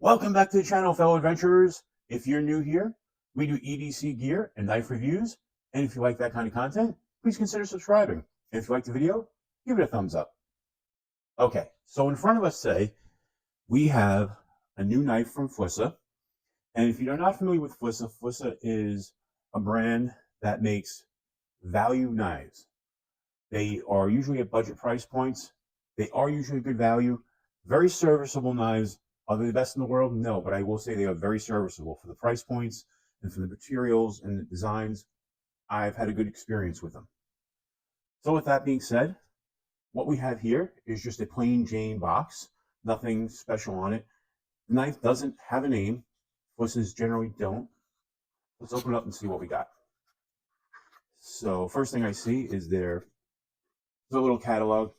Welcome back to the channel, fellow adventurers. If you're new here, we do EDC gear and knife reviews. And if you like that kind of content, please consider subscribing. And if you like the video, give it a thumbs up. Okay, so in front of us today, we have a new knife from Flissa. And if you're not familiar with Flissa, Flissa is a brand that makes value knives. They are usually at budget price points. They are usually good value, very serviceable knives. Are they the best in the world? No, but I will say they are very serviceable for the price points and for the materials and the designs. I've had a good experience with them. So with that being said, what we have here is just a plain Jane box, nothing special on it. The knife doesn't have a name. Flisses generally don't. Let's open it up and see what we got. So first thing I see is there's a little catalog.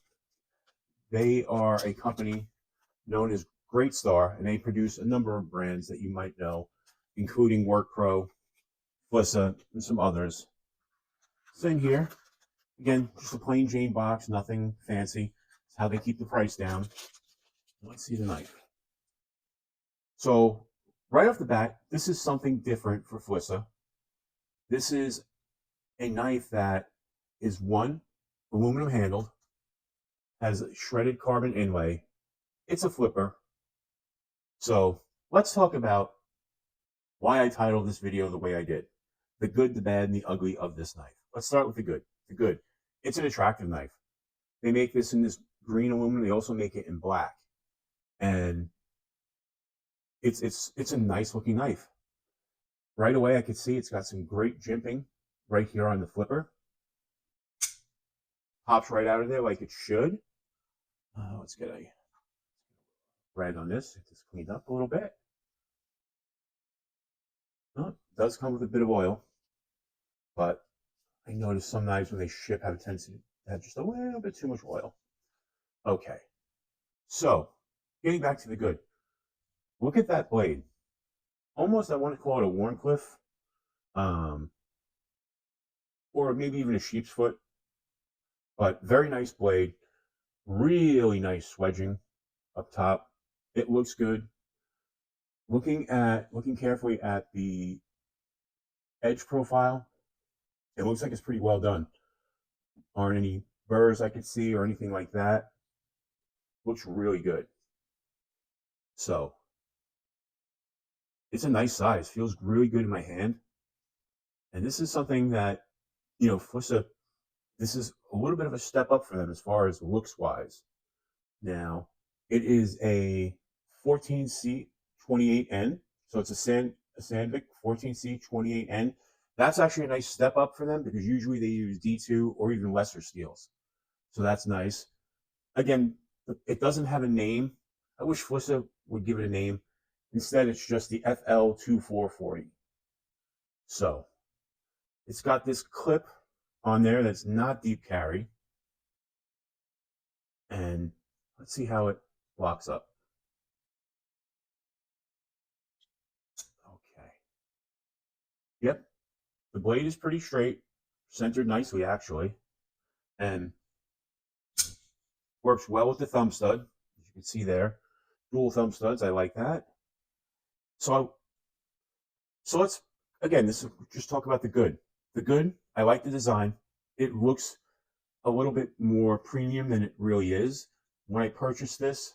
They are a company known as Great Star, and they produce a number of brands that you might know, including WorkPro, Flissa, and some others. So in here, again, just a plain Jane box, nothing fancy. It's how they keep the price down. Let's see the knife. So right off the bat, this is something different for Flissa. This is a knife that is aluminum handled, has shredded carbon inlay. It's a flipper. So let's talk about why I titled this video the way I did. The good, the bad, and the ugly of this knife. Let's start with the good. The good. It's an attractive knife. They make this in this green aluminum. They also make it in black. And it's a nice looking knife. Right away I could see it's got some great jimping right here on the flipper. Pops right out of there like it should. Let's get a rag on this. Get this cleaned up a little bit. Oh, it does come with a bit of oil, but I noticed some knives when they ship have a tendency to have just a little bit too much oil. Okay, so getting back to the good. Look at that blade. Almost, I want to call it a Warncliffe, or maybe even a sheep's foot, but very nice blade. Really nice swedging up top. It looks good. Looking carefully at the edge profile, it looks like it's pretty well done. Aren't any burrs I could see or anything like that. Looks really good. So it's a nice size. Feels really good in my hand. And this is something that, Flissa, this is a little bit of a step up for them as far as looks wise. Now, it is a 14C 28N. So it's a Sandvik 14C 28N. That's actually a nice step up for them because usually they use D2 or even lesser steels. So that's nice. Again, it doesn't have a name. I wish Flissa would give it a name. Instead, it's just the FL2440. So it's got this clip on there that's not deep carry. And let's see how it locks up. Okay. Yep. The blade is pretty straight, centered nicely actually, and works well with the thumb stud, as you can see there. Dual thumb studs, I like that. So let's, again, this is just talk about the good. The good, I like the design. It looks a little bit more premium than it really is. When I purchased this,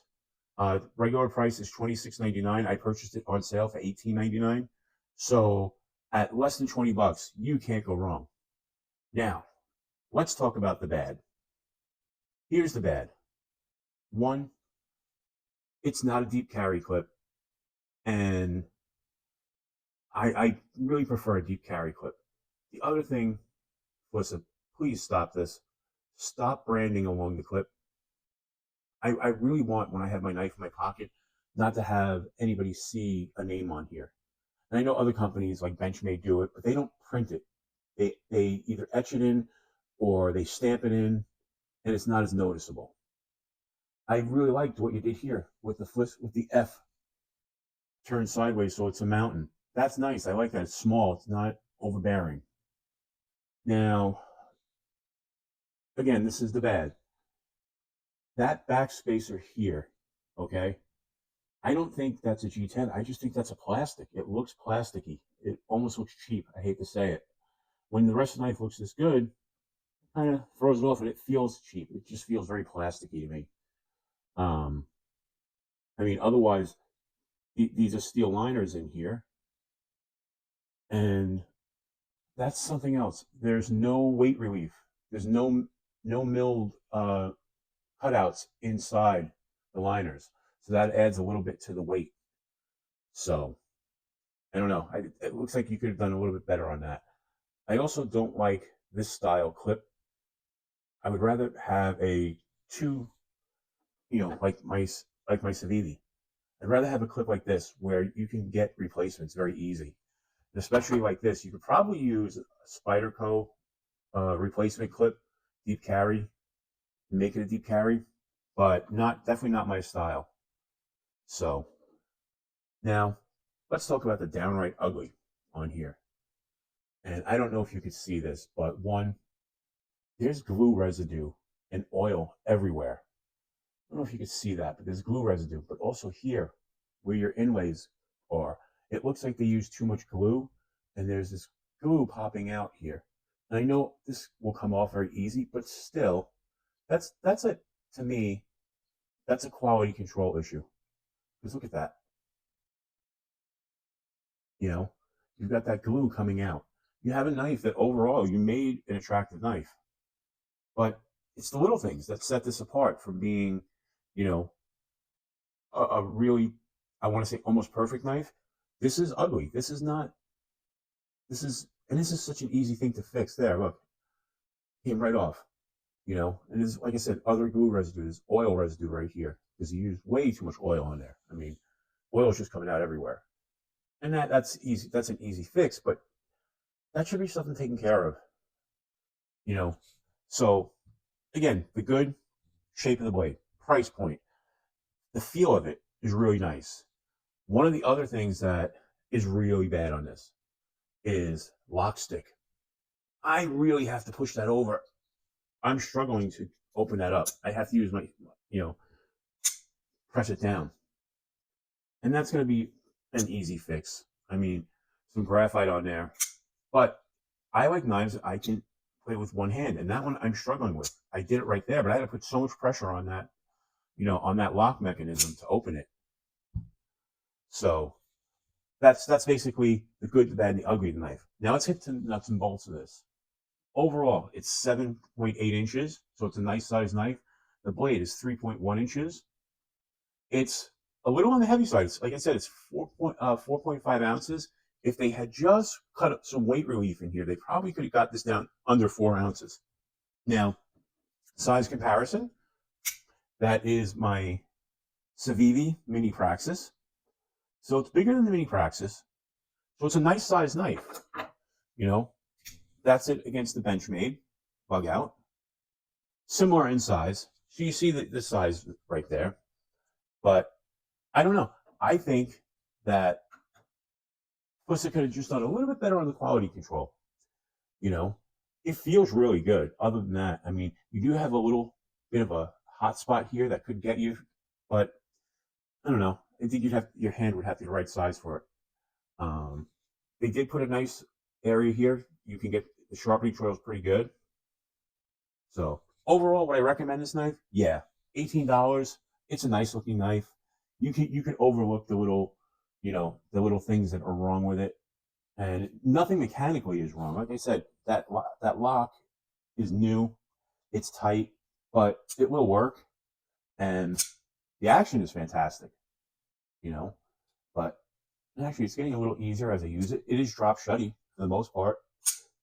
regular price is $26.99. I purchased it on sale for $18.99. So at less than 20 bucks, you can't go wrong. Now, let's talk about the bad. Here's the bad. One, it's not a deep carry clip. And I really prefer a deep carry clip. The other thing, Flissa, please stop this. Stop branding along the clip. I really want, when I have my knife in my pocket, not to have anybody see a name on here. And I know other companies like Benchmade do it, but they don't print it. They either etch it in or they stamp it in, and it's not as noticeable. I really liked what you did here with the F turned sideways so it's a mountain. That's nice. I like that. It's small. It's not overbearing. Now, again, this is the bad. That back spacer here, okay? I don't think that's a G10. I just think that's a plastic. It looks plasticky. It almost looks cheap. I hate to say it. When the rest of the knife looks this good, it kind of throws it off and it feels cheap. It just feels very plasticky to me. Um, I mean, otherwise, these are steel liners in here, and that's something else. There's no weight relief. There's no milled cutouts inside the liners, so that adds a little bit to the weight. So I don't know. It looks like you could have done a little bit better on that. I also don't like this style clip. I would rather have a two, like my Civivi. I'd rather have a clip like this where you can get replacements very easy. And especially like this, you could probably use a Spyderco replacement clip, deep carry, make it a deep carry, but definitely not my style. So now let's talk about the downright ugly on here. And I don't know if you could see this, but one, there's glue residue and oil everywhere. I don't know if you could see that, but there's glue residue. But also here, where your inlays are, it looks like they used too much glue, and there's this glue popping out here. And I know this will come off very easy, but still, to me, that's a quality control issue. Because look at that. You know, you've got that glue coming out. You have a knife that overall you made an attractive knife. But it's the little things that set this apart from being, you know, a really, I want to say, almost perfect knife. This is ugly. This is not, and this is such an easy thing to fix. There, look, came right off, and there's, like I said, other glue residue, there's oil residue right here because you used way too much oil on there. I mean, oil is just coming out everywhere. And that's easy. That's an easy fix, but that should be something taken care of, you know. So again, the good shape of the blade, price point, the feel of it is really nice. One of the other things that is really bad on this is lock stick. I really have to push that over. I'm struggling to open that up. I have to use my, press it down. And that's going to be an easy fix. I mean, some graphite on there. But I like knives that I can play with one hand. And that one I'm struggling with. I did it right there, but I had to put so much pressure on that, on that lock mechanism to open it. So that's basically the good, the bad, and the ugly of the knife. Now let's hit the nuts and bolts of this. Overall, it's 7.8 inches, so it's a nice size knife. The blade is 3.1 inches. It's a little on the heavy side. Like I said, it's 4.5 ounces. If they had just cut up some weight relief in here, they probably could have got this down under 4 ounces. Now, size comparison, that is my Civivi Mini Praxis. So it's bigger than the Mini Praxis. So it's a nice size knife. That's it against the Benchmade Bug Out. Similar in size. So you see the size right there. But I don't know. I think that Flissa could have just done a little bit better on the quality control. It feels really good. Other than that, I mean, you do have a little bit of a hot spot here that could get you, but I don't know. I think your hand would have to be the right size for it. They did put a nice area here. You can get the sharpening trail is pretty good. So overall, would I recommend this knife? Yeah, $18. It's a nice looking knife. You can overlook the little, the little things that are wrong with it, and nothing mechanically is wrong. Like I said, that lock is new, it's tight, but it will work, and the action is fantastic. But actually, it's getting a little easier as I use it. It is drop shutty for the most part.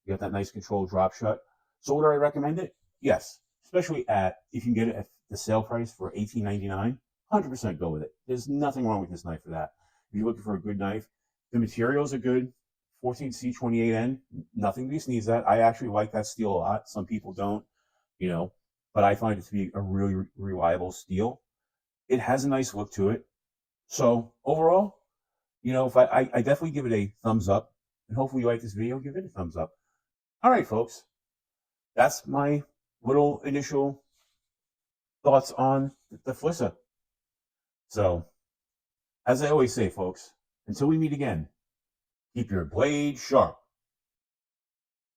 You got that nice controlled drop shut. So would I recommend it? Yes, especially if you can get it at the sale price for $18.99. 100% go with it. There's nothing wrong with this knife for that. If you're looking for a good knife, the materials are good. 14C28N, nothing to be sneezed at. I actually like that steel a lot. Some people don't, but I find it to be a really reliable steel. It has a nice look to it. So overall, if I definitely give it a thumbs up, and hopefully you like this video, give it a thumbs up. All right, folks, that's my little initial thoughts on the Flissa. So As I always say, folks, until we meet again, keep your blade sharp.